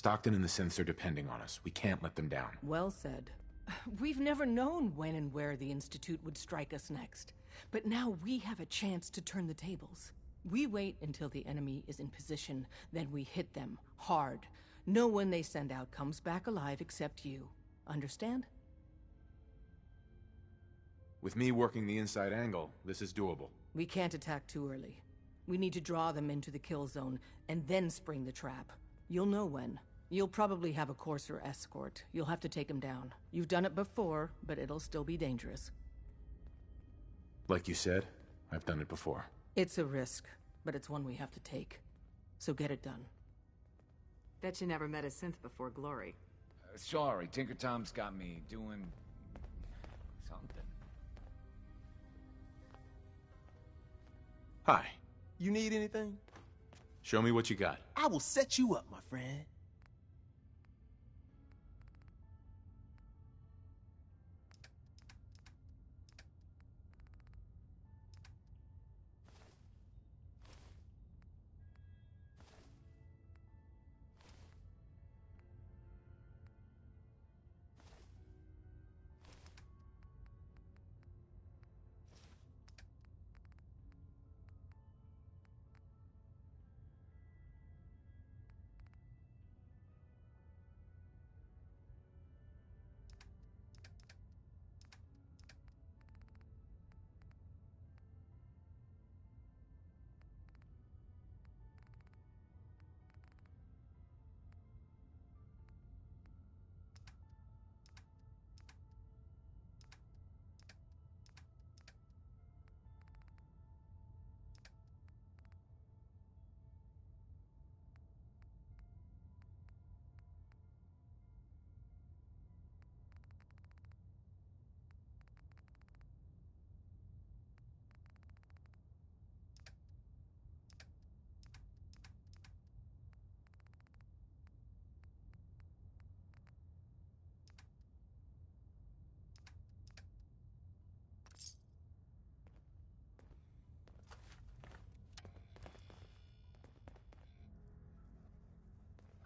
Stockton and the synths are depending on us. We can't let them down. Well said. We've never known when and where the Institute would strike us next. But now we have a chance to turn the tables. We wait until the enemy is in position, then we hit them, hard. No one they send out comes back alive except you. Understand? With me working the inside angle, this is doable. We can't attack too early. We need to draw them into the kill zone, and then spring the trap. You'll know when. You'll probably have a Courser escort. You'll have to take him down. You've done it before, but it'll still be dangerous. Like you said, I've done it before. It's a risk, but it's one we have to take. So get it done. Bet you never met a synth before Glory. Sorry, Tinker Tom's got me doing... something. Hi. You need anything? Show me what you got. I will set you up, my friend.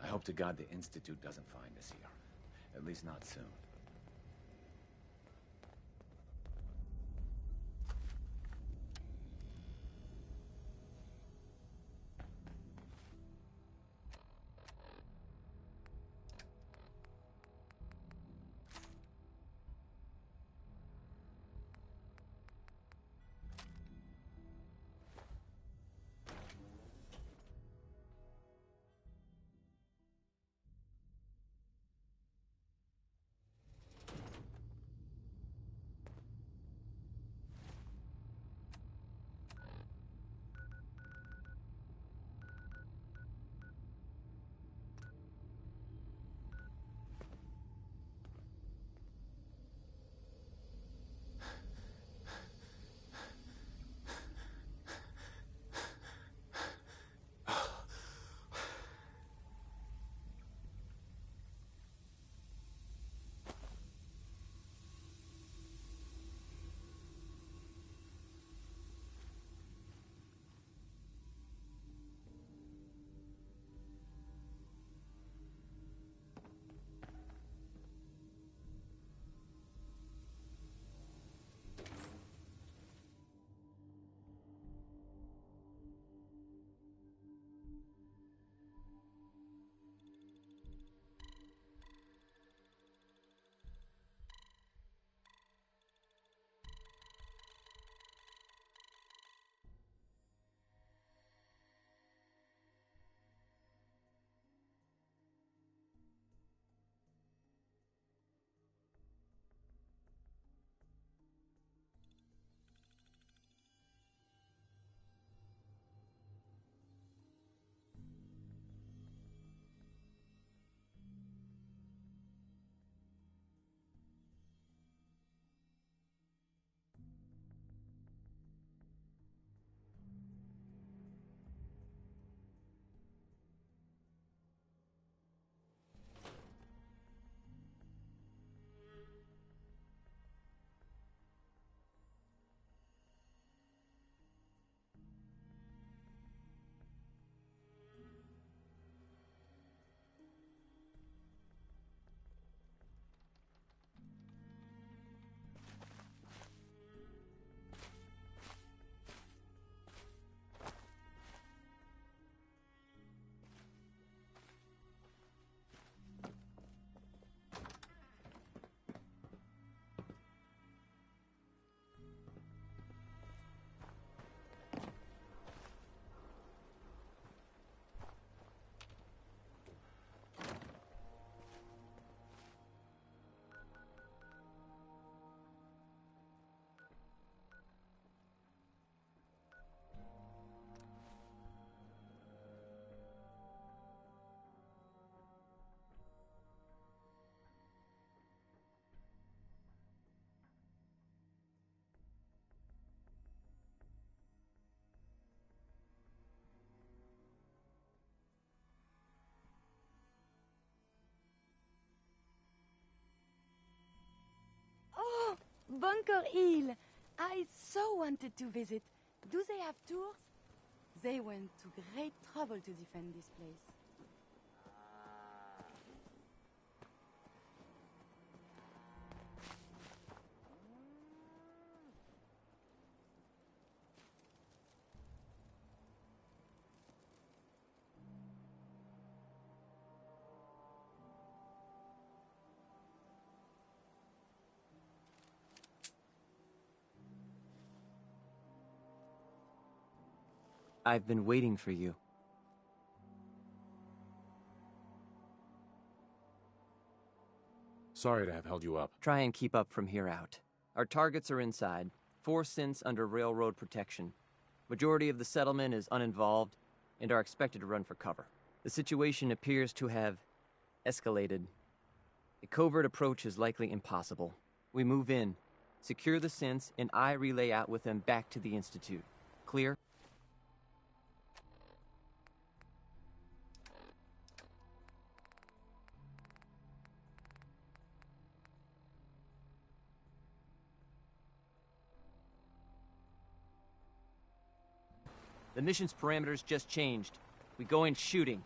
I hope to God the Institute doesn't find us here. At least not soon. Bunker Hill! I so wanted to visit. Do they have tours? They went to great trouble to defend this place. I've been waiting for you. Sorry to have held you up. Try and keep up from here out. Our targets are inside, 4 synths under railroad protection. Majority of the settlement is uninvolved and are expected to run for cover. The situation appears to have escalated. A covert approach is likely impossible. We move in, secure the synths, and I relay out with them back to the Institute. Clear? The mission's parameters just changed. We go in shooting.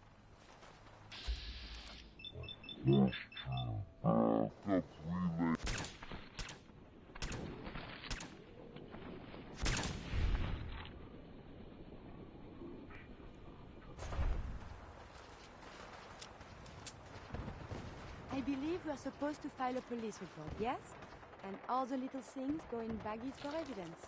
I believe we're supposed to file a police report, yes? And all the little things go in baggies for evidence.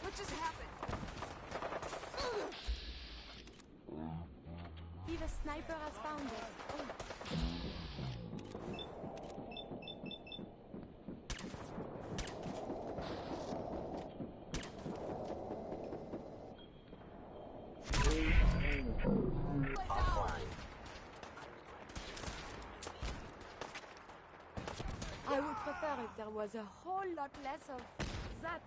What just happened? The sniper has found us. Oh. I would prefer if there was a whole lot less of that.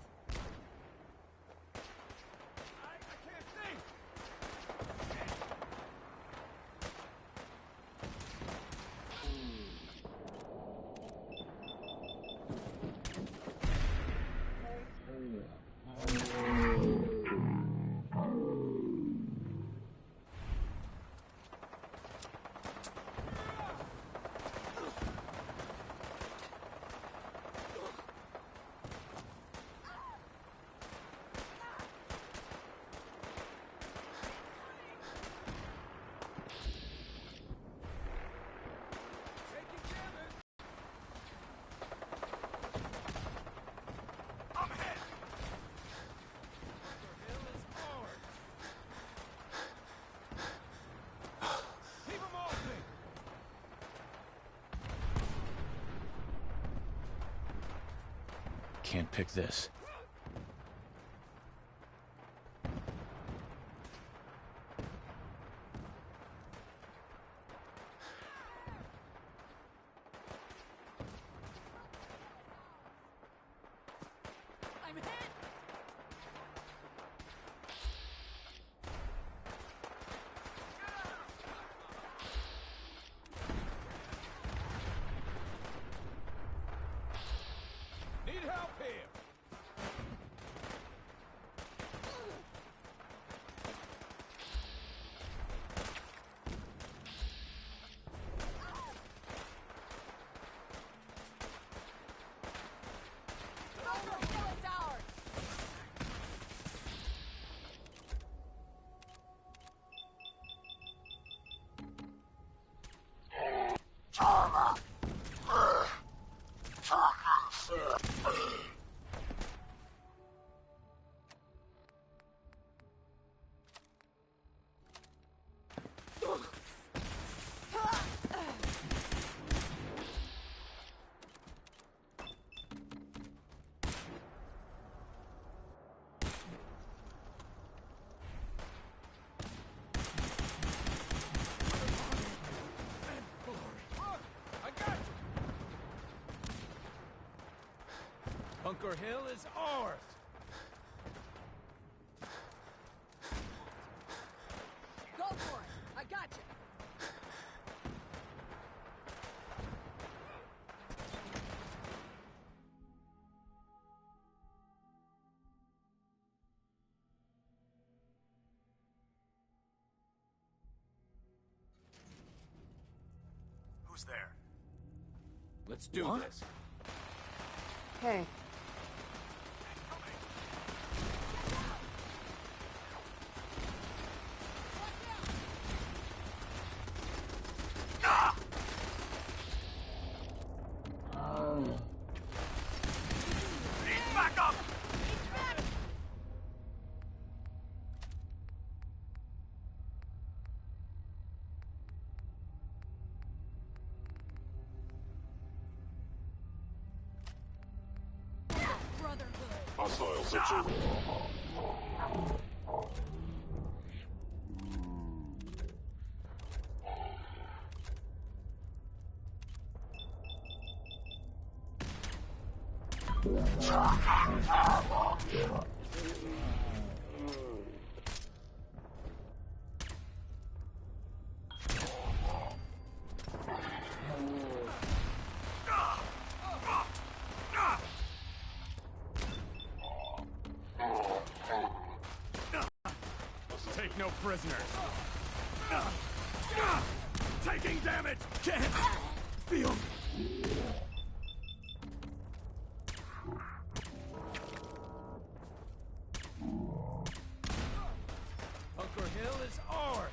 Can't pick this. I'm hit! Need help here. Bunker Hill is ours! Go for it! I got you! Who's there? Let's do this. Hey, Back up! Hostile situation. Take no prisoners. Taking damage! Can't feel. Bunker Hill is ours!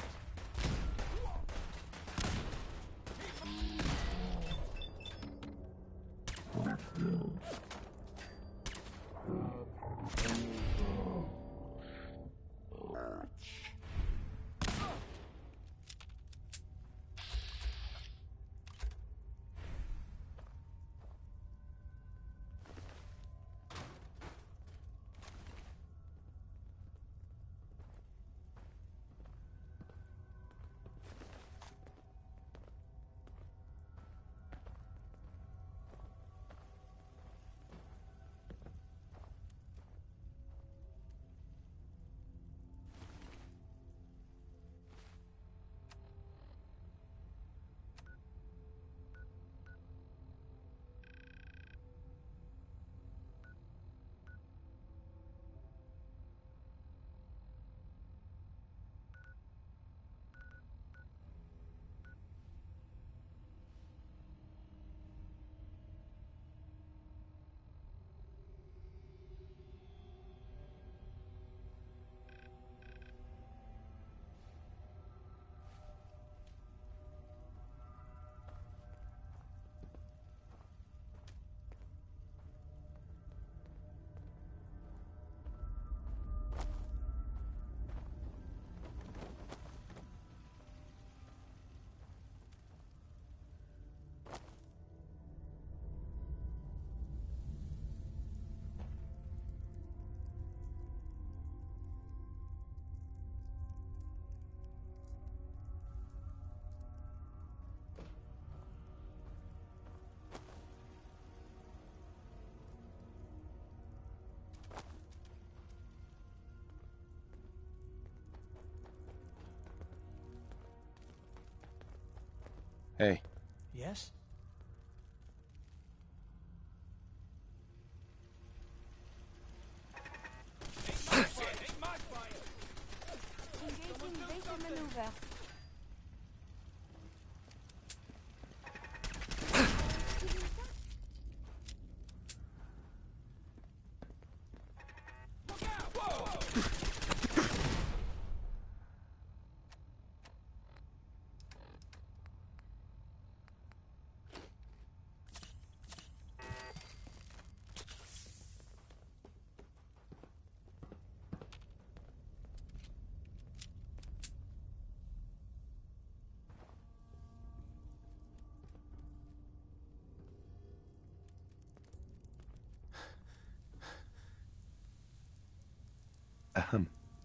Hey. Yes? Engaging basic maneuvers.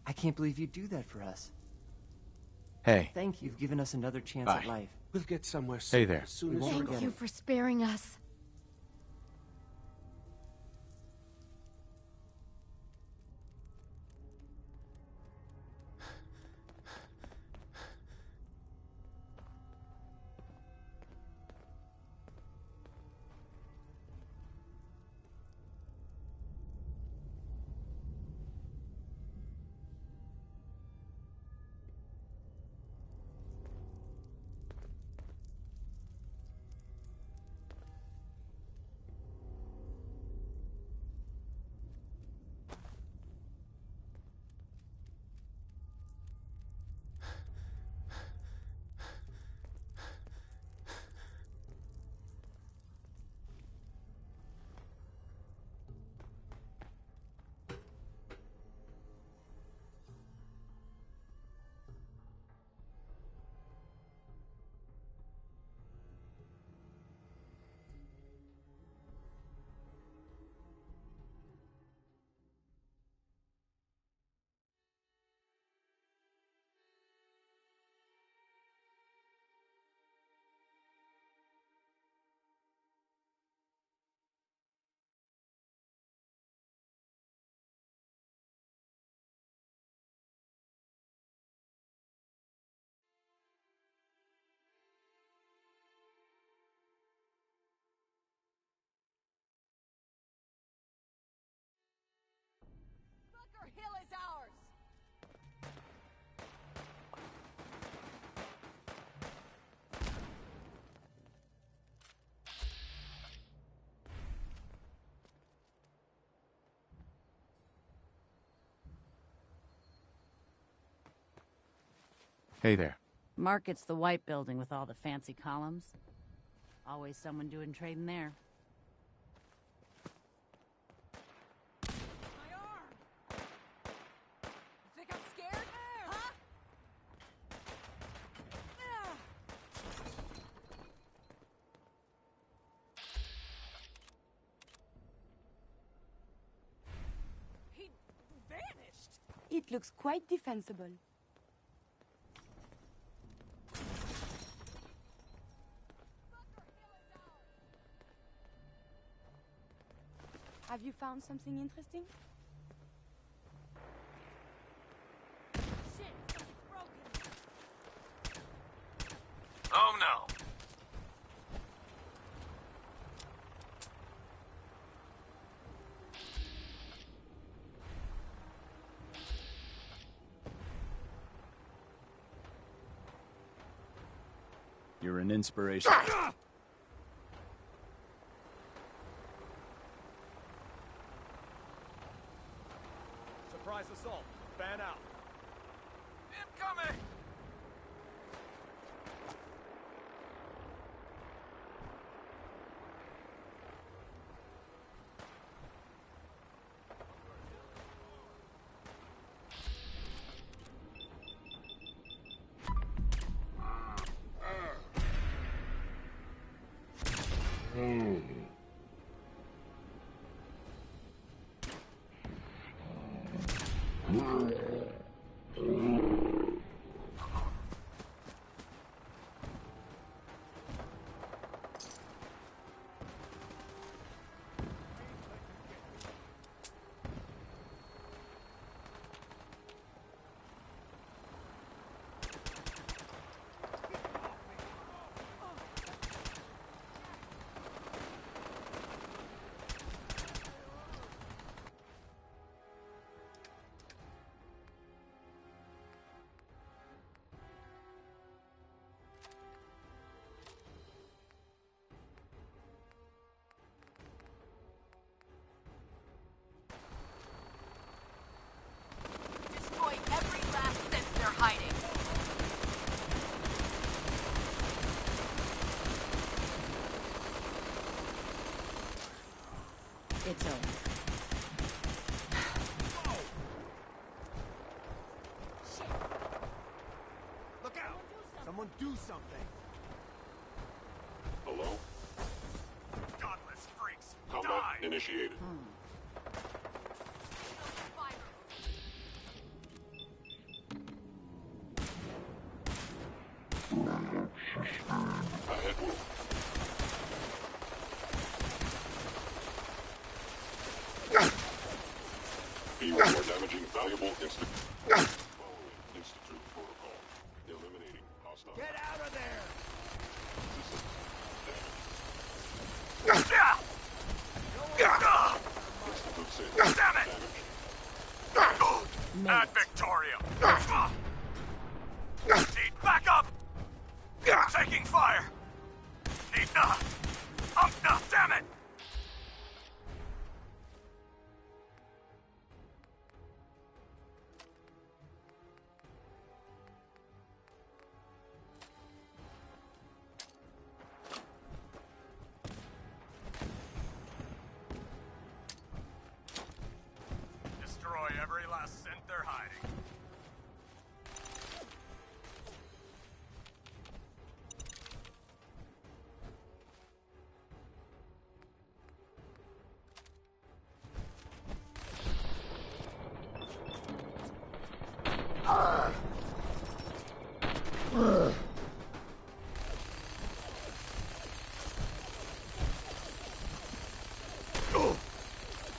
I can't believe you'd do that for us. Hey. Thank you. You've given us another chance Bye. at life. We'll get somewhere soon. Hey there. As soon as won't you're forget Thank you it. for sparing us. Hey there. Market's the white building with all the fancy columns. Always someone doing trading there. My arm! You think I'm scared? Huh? He vanished! It looks quite defensible. Have you found something interesting? Shit, something's broken! Oh no! You're an inspiration. Surprise assault. Fan out. Incoming! Destroy every last synth they're hiding. It's over. Look out! Someone do something! Hello? Godless freaks! Combat Die! initiated. Ahead will. You are damaging valuable institute. Following institute protocol. Eliminating hostile. Get out of there! Institute safe. Damn it! Made At it. Victoria! Need backup! Taking fire! Need damn it! Destroy every last synth they're hiding.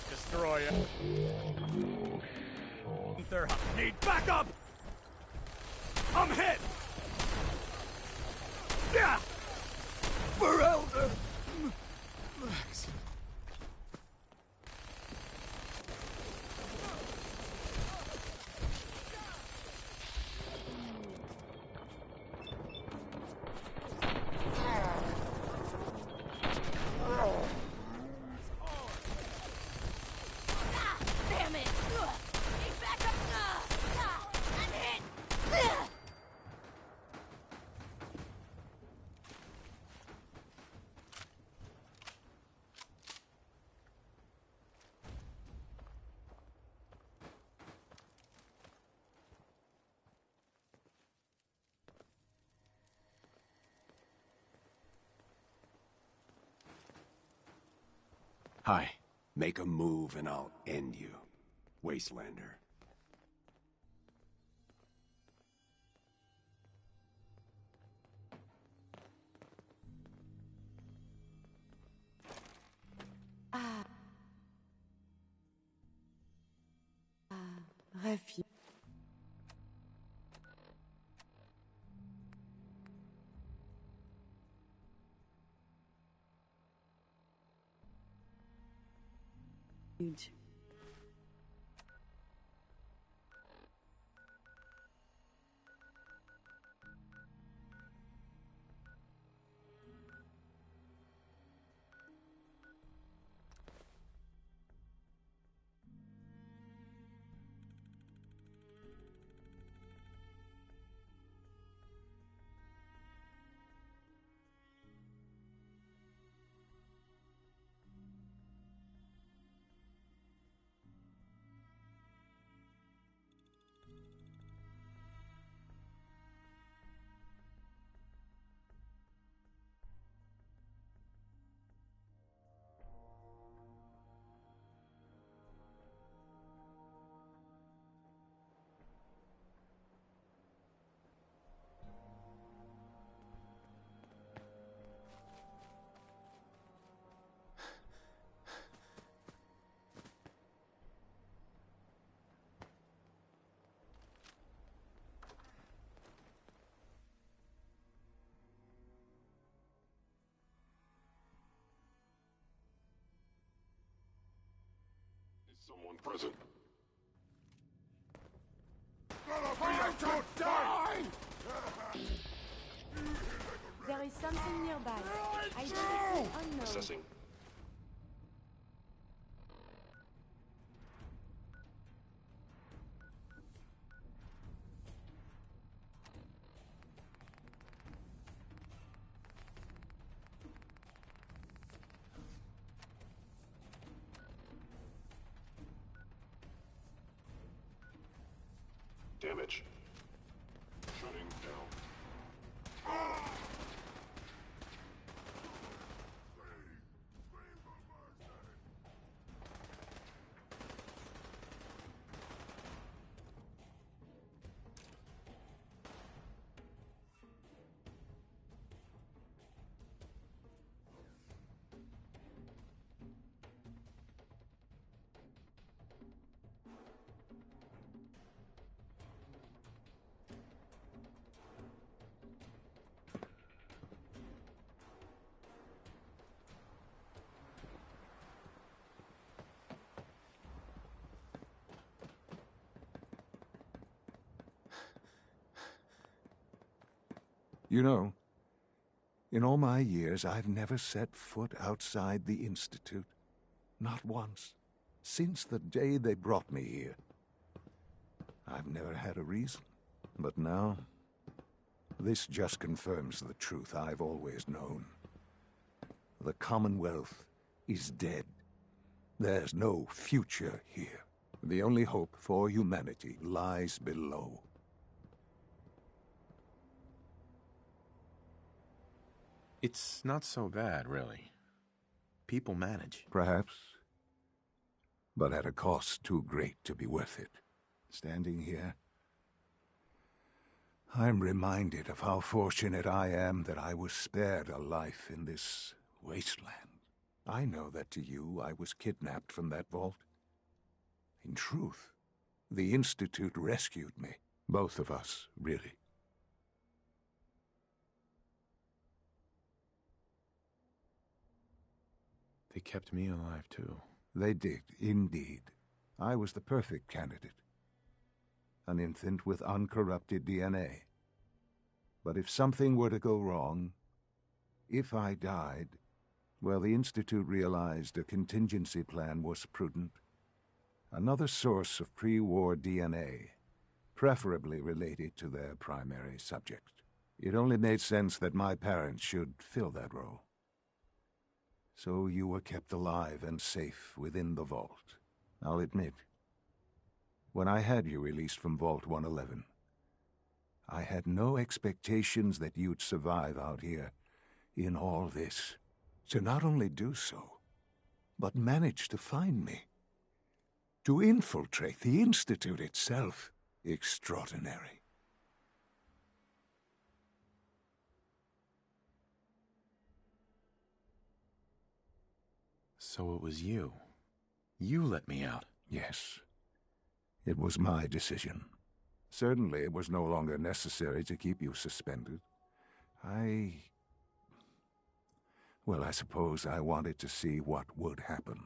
Destroy it. Need backup! I'm hit! Yeah! For Elder! Max. Hi. Make a move and I'll end you, Wastelander. Refuge. Is someone present? There is something nearby. I detect unknown. Assessing. Damage. Shutting down. You know, in all my years, I've never set foot outside the Institute. Not once. Since the day they brought me here. I've never had a reason. But now, this just confirms the truth I've always known. The Commonwealth is dead. There's no future here. The only hope for humanity lies below. It's not so bad, really. People manage. Perhaps. But at a cost too great to be worth it. Standing here, I'm reminded of how fortunate I am that I was spared a life in this wasteland. I know that to you, I was kidnapped from that vault. In truth, the Institute rescued me. Both of us, really. They kept me alive, too. They did, indeed. I was the perfect candidate. An infant with uncorrupted DNA. But if something were to go wrong, if I died, well, the Institute realized a contingency plan was prudent. Another source of pre-war DNA, preferably related to their primary subject. It only made sense that my parents should fill that role. So you were kept alive and safe within the vault. I'll admit, when I had you released from Vault 111, I had no expectations that you'd survive out here in all this. To not only do so, but managed to find me. To infiltrate the Institute itself. Extraordinary. So it was you. You let me out. Yes. It was my decision. Certainly it was no longer necessary to keep you suspended. Well, I suppose I wanted to see what would happen.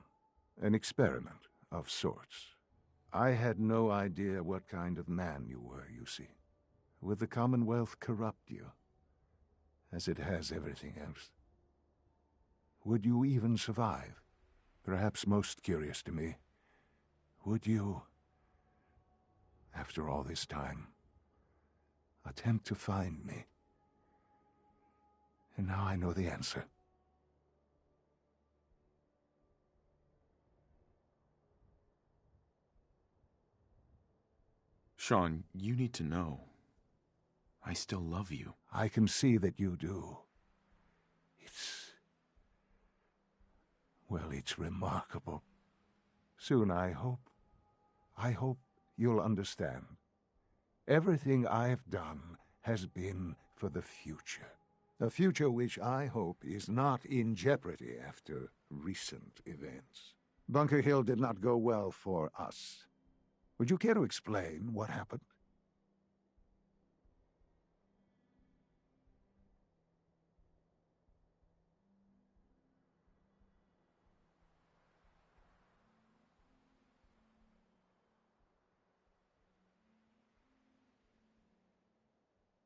An experiment of sorts. I had no idea what kind of man you were, you see. Would the Commonwealth corrupt you, as it has everything else? Would you even survive? Perhaps most curious to me, would you, after all this time, attempt to find me? And now I know the answer. Sean, you need to know. I still love you. I can see that you do. Well, it's remarkable. Soon, I hope you'll understand. Everything I've done has been for the future. A future which I hope is not in jeopardy after recent events. Bunker Hill did not go well for us. Would you care to explain what happened?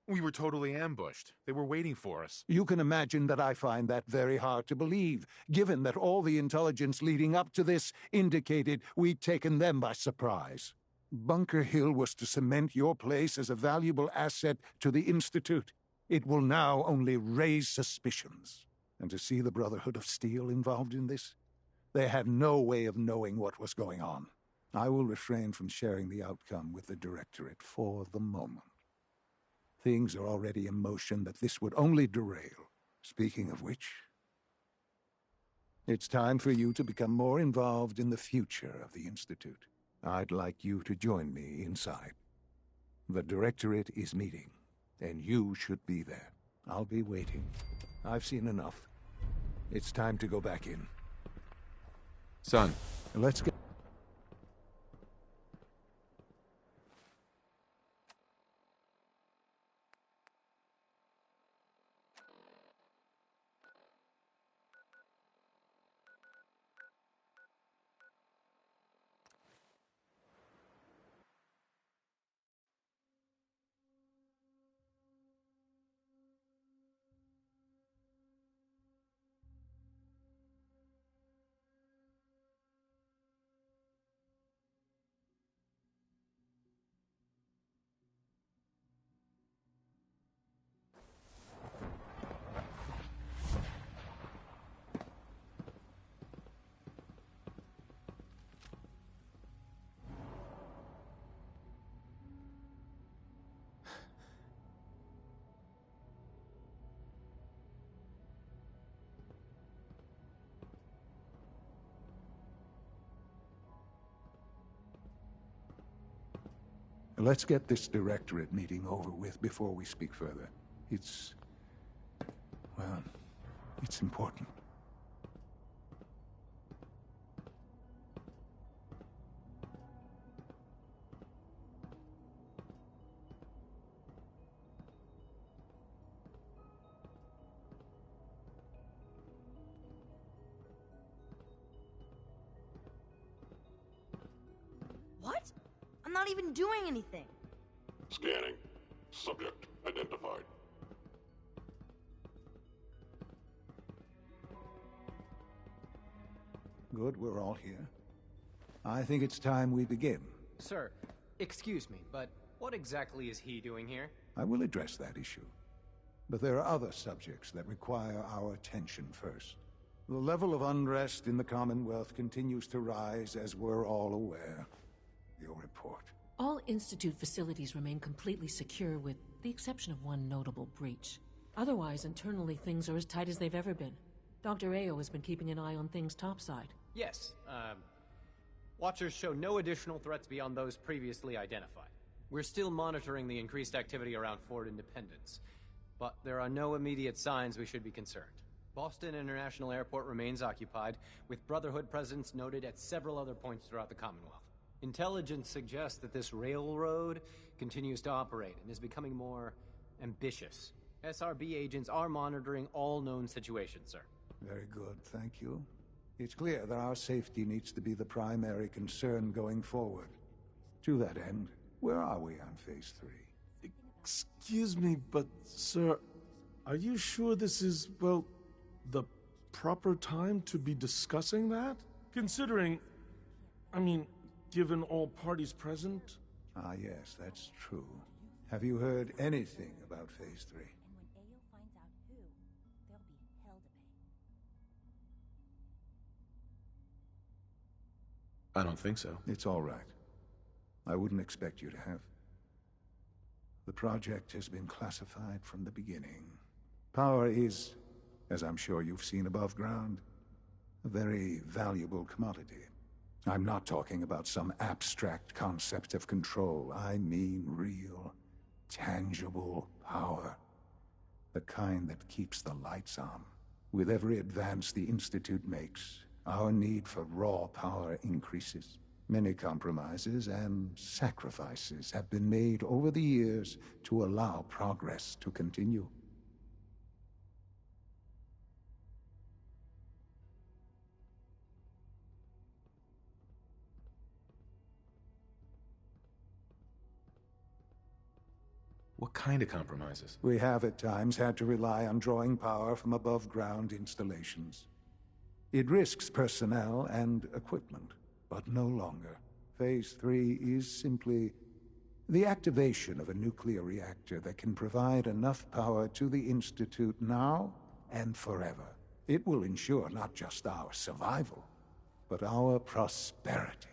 We were totally ambushed. They were waiting for us. You can imagine that I find that very hard to believe, given that all the intelligence leading up to this indicated we'd taken them by surprise. Bunker Hill was to cement your place as a valuable asset to the Institute. It will now only raise suspicions. And to see the Brotherhood of Steel involved in this? They had no way of knowing what was going on. I will refrain from sharing the outcome with the Directorate for the moment. Things are already in motion that this would only derail. Speaking of which, it's time for you to become more involved in the future of the Institute. I'd like you to join me inside. The Directorate is meeting, and you should be there. I'll be waiting. I've seen enough. It's time to go back in. Son. Let's get... Let's get this Directorate meeting over with before we speak further. It's important. What? I'm not even doing anything. Scanning. Subject identified. Good, we're all here. I think it's time we begin. Sir, excuse me, but what exactly is he doing here? I will address that issue. But there are other subjects that require our attention first. The level of unrest in the Commonwealth continues to rise, as we're all aware. Your report. All Institute facilities remain completely secure with the exception of one notable breach. Otherwise, internally things are as tight as they've ever been. Dr. Ayo has been keeping an eye on things topside. Yes, Watchers show no additional threats beyond those previously identified. We're still monitoring the increased activity around Fort Independence, but there are no immediate signs we should be concerned. Boston International Airport remains occupied, with Brotherhood presence noted at several other points throughout the Commonwealth. Intelligence suggests that this railroad continues to operate and is becoming more ambitious. SRB agents are monitoring all known situations, sir. Very good, thank you. It's clear that our safety needs to be the primary concern going forward. To that end, where are we on Phase 3? Excuse me, but, sir, are you sure this is, well, the proper time to be discussing that? Considering, I mean, given all parties present? Ah, yes, that's true. Have you heard anything about Phase 3? I don't think so. It's all right. I wouldn't expect you to have. The project has been classified from the beginning. Power is, as I'm sure you've seen above ground, a very valuable commodity. I'm not talking about some abstract concept of control. I mean real, tangible power. The kind that keeps the lights on. With every advance the Institute makes, our need for raw power increases. Many compromises and sacrifices have been made over the years to allow progress to continue. What kind of compromises? We have at times had to rely on drawing power from above-ground installations. It risks personnel and equipment, but no longer. Phase 3 is simply the activation of a nuclear reactor that can provide enough power to the Institute now and forever. It will ensure not just our survival, but our prosperity.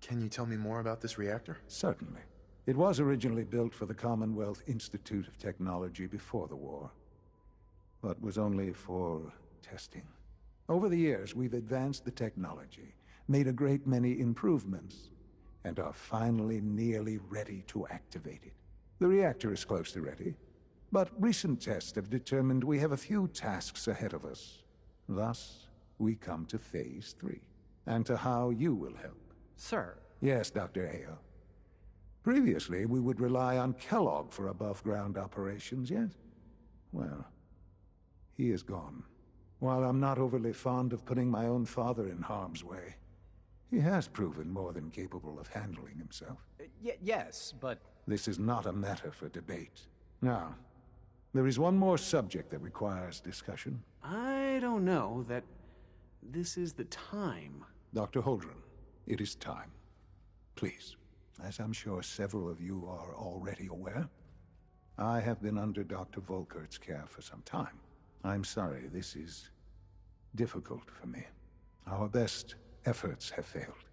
Can you tell me more about this reactor? Certainly. It was originally built for the Commonwealth Institute of Technology before the war, but was only for testing. Over the years, we've advanced the technology, made a great many improvements, and are finally nearly ready to activate it. The reactor is close to ready, but recent tests have determined we have a few tasks ahead of us. Thus, we come to Phase 3, and to how you will help. Sir. Yes, Dr. Ayo. Previously, we would rely on Kellogg for above-ground operations, yes? Well, he is gone. While I'm not overly fond of putting my own father in harm's way, he has proven more than capable of handling himself. Yes, but... This is not a matter for debate. Now, there is one more subject that requires discussion. I don't know that this is the time. Dr. Holdren, it is time. Please, as I'm sure several of you are already aware, I have been under Dr. Volkert's care for some time. I'm sorry, this is difficult for me. Our best efforts have failed.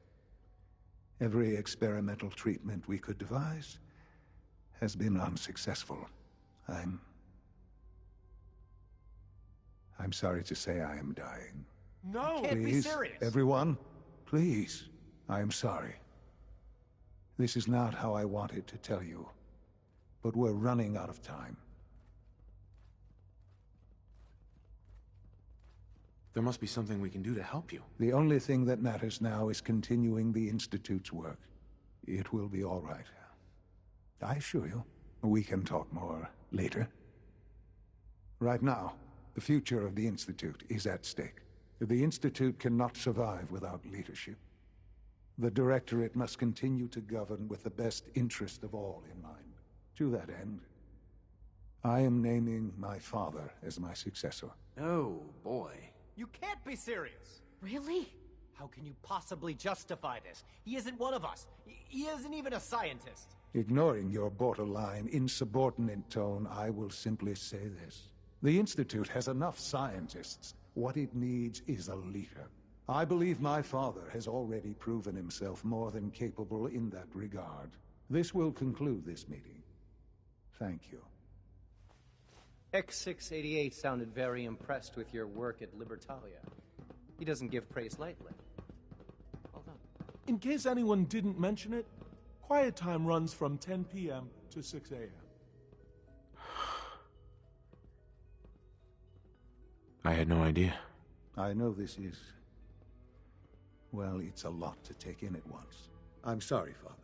Every experimental treatment we could devise has been unsuccessful. I'm sorry to say I am dying. No! You can't be serious! Everyone, please. I am sorry. This is not how I wanted to tell you, but we're running out of time. There must be something we can do to help you. The only thing that matters now is continuing the Institute's work. It will be all right. I assure you, we can talk more later. Right now, the future of the Institute is at stake. The Institute cannot survive without leadership. The Directorate must continue to govern with the best interest of all in mind. To that end, I am naming my father as my successor. Oh, boy. You can't be serious! Really? How can you possibly justify this? He isn't one of us. He isn't even a scientist. Ignoring your borderline, insubordinate tone, I will simply say this. The Institute has enough scientists. What it needs is a leader. I believe my father has already proven himself more than capable in that regard. This will conclude this meeting. Thank you. X688 sounded very impressed with your work at Libertalia. He doesn't give praise lightly. Well done. In case anyone didn't mention it, quiet time runs from 10 p.m. to 6 a.m. I had no idea. I know this is... well, it's a lot to take in at once. I'm sorry, Father.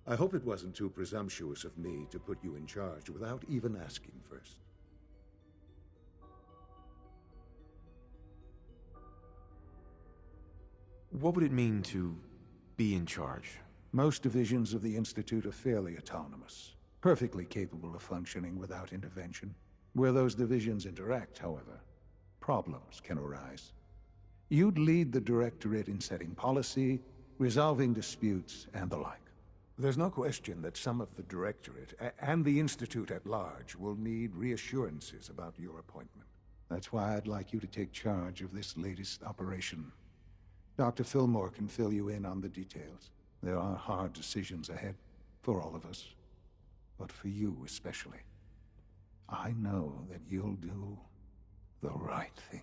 I hope it wasn't too presumptuous of me to put you in charge without even asking first. What would it mean to be in charge? Most divisions of the Institute are fairly autonomous, perfectly capable of functioning without intervention. Where those divisions interact, however, problems can arise. You'd lead the Directorate in setting policy, resolving disputes, and the like. There's no question that some of the Directorate and the Institute at large will need reassurances about your appointment. That's why I'd like you to take charge of this latest operation. Dr. Fillmore can fill you in on the details. There are hard decisions ahead, for all of us. But for you especially. I know that you'll do the right thing.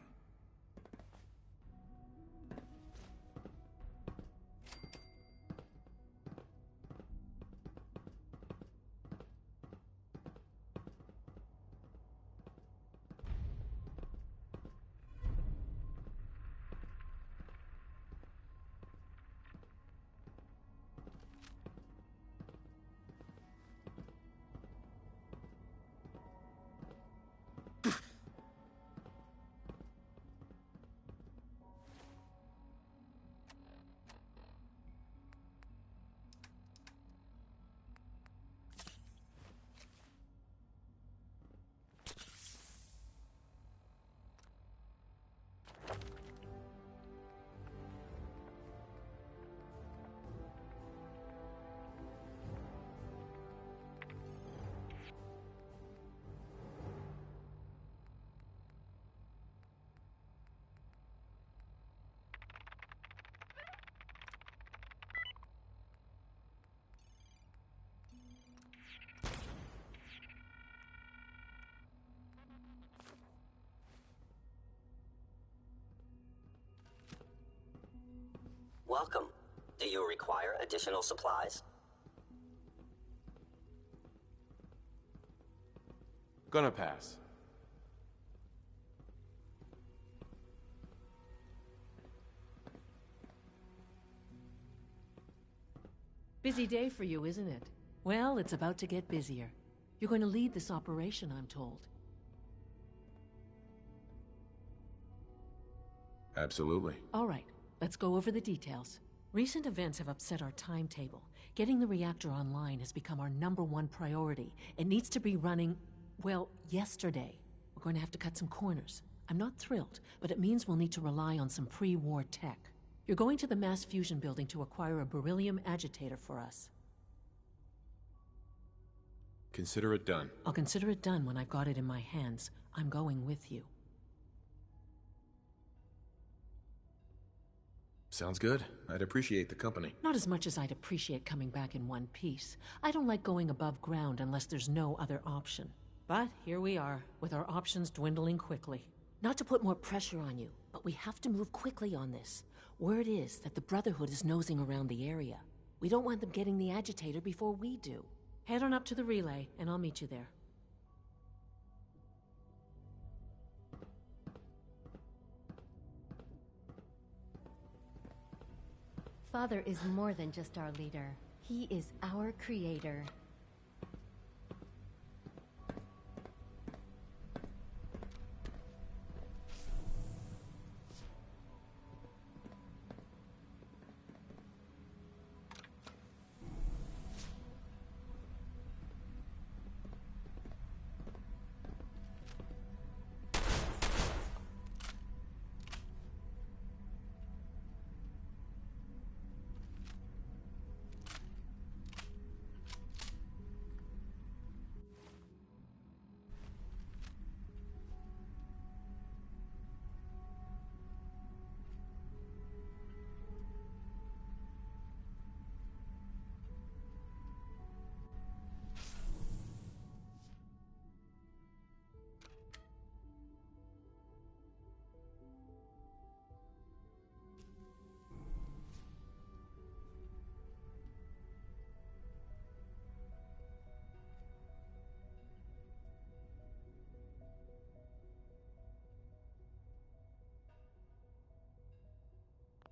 Welcome. Do you require additional supplies? Gonna pass. Busy day for you, isn't it? Well, it's about to get busier. You're going to lead this operation, I'm told. Absolutely. All right, let's go over the details. Recent events have upset our timetable. Getting the reactor online has become our #1 priority. It needs to be running, well, yesterday. We're going to have to cut some corners. I'm not thrilled, but it means we'll need to rely on some pre-war tech. You're going to the mass fusion building to acquire a beryllium agitator for us. Consider it done. I'll consider it done when I've got it in my hands. I'm going with you. Sounds good. I'd appreciate the company. Not as much as I'd appreciate coming back in one piece. I don't like going above ground unless there's no other option. But here we are, with our options dwindling quickly. Not to put more pressure on you, but we have to move quickly on this. Word is that the Brotherhood is nosing around the area. We don't want them getting the agitator before we do. Head on up to the relay, and I'll meet you there. Father is more than just our leader. He is our creator.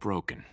broken.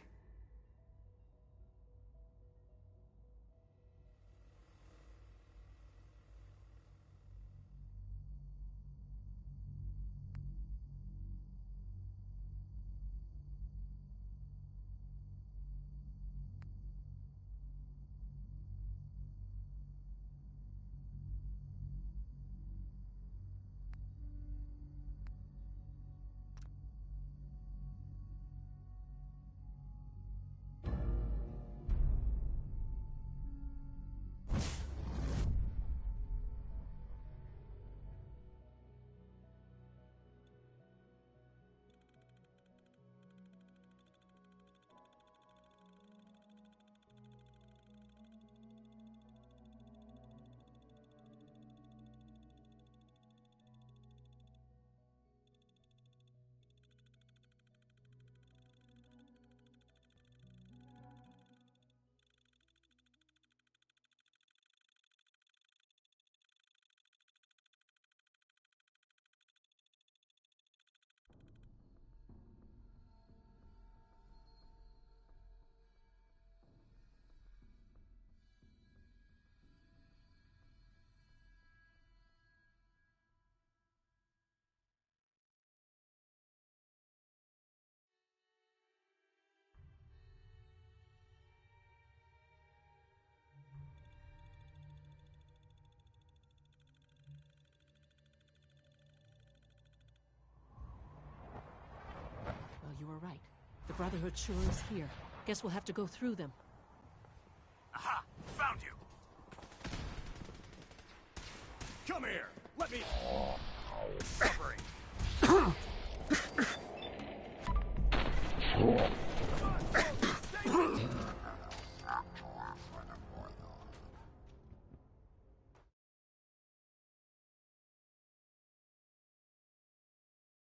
Well, you were right. The Brotherhood sure is here. Guess we'll have to go through them.